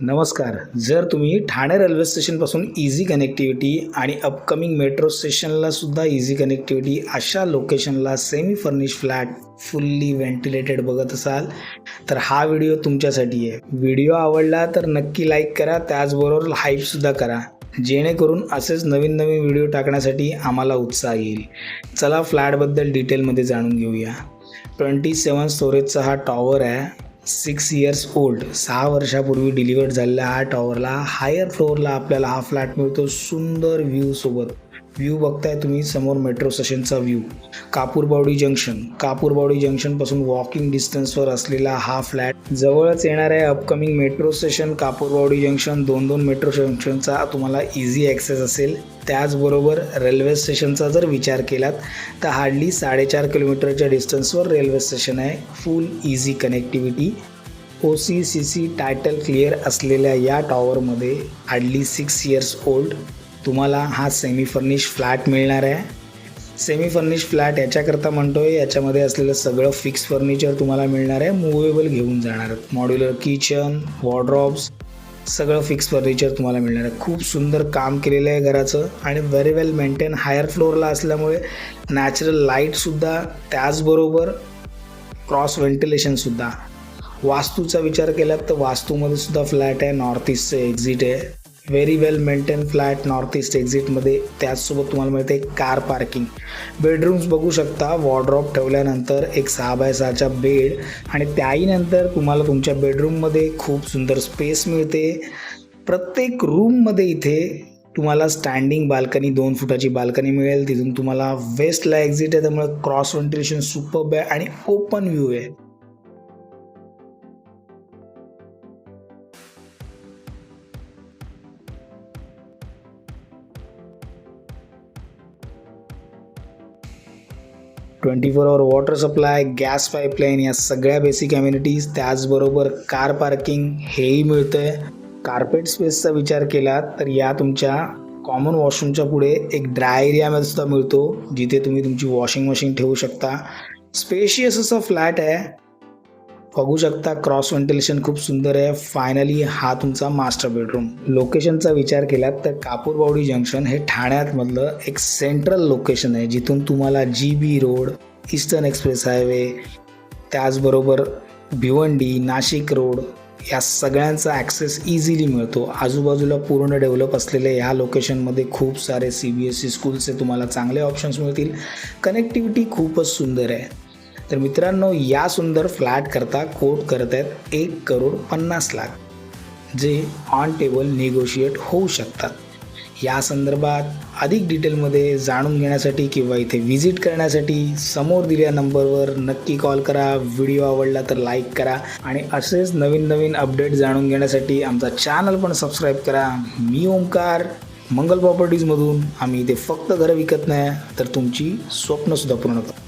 नमस्कार. जर तुम्ही ठाणे रेल्वे स्टेशनपासून इझी कनेक्टिव्हिटी आणि अपकमिंग मेट्रो स्टेशनला सुद्धा इझी कनेक्टिव्हिटी अशा लोकेशनला semi furnish flat fully ventilated बघत असाल तर हा व्हिडिओ तुमच्यासाठी आहे. व्हिडिओ आवडला तर नक्की लाईक करा, त्याचबरोबर हाईपसुद्धा करा, जेणेकरून असेच नवीन नवीन व्हिडिओ टाकण्यासाठी आम्हाला उत्साह येईल. चला फ्लॅटबद्दल डिटेलमध्ये जाणून घेऊया. 27 स्टोरेजचा हा टॉवर आहे. 6 इयर्स ओल्ड, 6 वर्षापूर्वी डिलिव्हर्ड झालेल्या हा टॉवरला हायर फ्लोअरला आपल्याला हा फ्लॅट मिळतो सुंदर व्ह्यूसोबत. व्ह्यू बघताय तुम्ही समोर मेट्रो स्टेशनचा व्ह्यू. कापूरबावडी जंक्शनपासून वॉकिंग डिस्टन्सवर असलेला हा फ्लॅट. जवळच येणार आहे upcoming metro station Kapurbawdi junction. दोन मेट्रो जंक्शनचा तुम्हाला इझी ॲक्सेस असेल. त्याचबरोबर रेल्वे स्टेशनचा जर विचार केलात तर हार्डली 4.5 किलोमीटरच्या डिस्टन्सवर रेल्वे स्टेशन आहे. फुल easy connectivity. OCCC title clear असलेल्या या टॉवरमध्ये हार्डली 6 इयर्स ओल्ड तुम्हाला हा सेमी फर्निश फ्लॅट मिळणार आहे. सेमी फर्निश फ्लॅट याच्याकरता म्हणतो आहे, याच्यामध्ये असलेलं सगळं फिक्स फर्निचर तुम्हाला मिळणार आहे. मूवेबल घेऊन जाणार, मॉड्युलर किचन, वॉर्डरॉब्स, सगळं फिक्स फर्निचर तुम्हाला मिळणार आहे. खूप सुंदर काम केलेलं आहे घराचं आणि व्हेरी वेल मेंटेन. हायर फ्लोअरला असल्यामुळे नॅचरल लाईटसुद्धा, त्याचबरोबर क्रॉस व्हेंटिलेशनसुद्धा. वास्तूचा विचार केला तर वास्तूमध्ये सुद्धा फ्लॅट आहे. नॉर्थ ईस्टचं एक्झिट आहे. व्हेरी वेल मेंटेन फ्लॅट नॉर्थ ईस्ट एक्झिटमध्ये. त्याचसोबत तुम्हाला मिळते कार पार्किंग. बेडरूम्स बघू शकता. वॉर्डरॉब ठेवल्यानंतर एक 6x6चा बेड आणि त्याही नंतर तुम्हाला तुमच्या बेडरूममध्ये खूप सुंदर स्पेस मिळते. प्रत्येक रूममध्ये इथे तुम्हाला स्टँडिंग बाल्कनी, 2 फुटाची बाल्कनी मिळेल. तिथून तुम्हाला वेस्टला एक्झिट आहे, त्यामुळे क्रॉस व्हेंटिलेशन सुपर्ब आहे आणि ओपन व्ह्यू आहे. "24 आवर वॉटर सप्लाय, गॅस पाईपलाईन या सगळ्या बेसिक अम्युनिटीज, त्याचबरोबर कार पार्किंग हेही मिळतं आहे. कार्पेट स्पेसचा विचार केला तर या तुमच्या कॉमन वॉशरूमच्या पुढे एक ड्राय एरियामध्ये सुद्धा मिळतो, जिथे तुम्ही तुमची वॉशिंग मशीन ठेवू शकता. स्पेशियस असा फ्लॅट आहे. बघू शकता क्रॉस व्हेंटिलेशन खूप सुंदर आहे. फायनली हा तुमचा मास्टर बेडरूम. लोकेशनचा विचार केलात तर कापूरबावडी जंक्शन हे ठाण्यामधलं एक सेंट्रल लोकेशन आहे, जिथून तुम्हाला GB road, eastern express highway, त्याचबरोबर भिवंडी, नाशिक रोड या सगळ्यांचा ॲक्सेस इझिली मिळतो. आजूबाजूला पूर्ण डेव्हलप असलेल्या ह्या लोकेशनमध्ये खूप सारे CBSE स्कूल्सचे तुम्हाला चांगले ऑप्शन्स मिळतील. कनेक्टिव्हिटी खूपच सुंदर आहे. तर मित्रांनो, या सुंदर फ्लॅट करता कोट करत आहेत 1,50,00,000, जे ऑन टेबल निगोशिएट होऊ शकतात. या संदर्भात अधिक डिटेलमध्ये जाणून घेण्यासाठी किंवा इथे व्हिजिट करण्यासाठी समोर दिलेल्या नंबरवर नक्की कॉल करा. व्हिडिओ आवडला तर लाईक करा आणि असेच नवीन नवीन अपडेट जाणून घेण्यासाठी आमचा चॅनल पण सबस्क्राईब करा. मी ओमकार, मंगल प्रॉपर्टीजमधून. आम्ही इथे फक्त घरं विकत नाही तर तुमची स्वप्नसुद्धा पूर्ण करतो.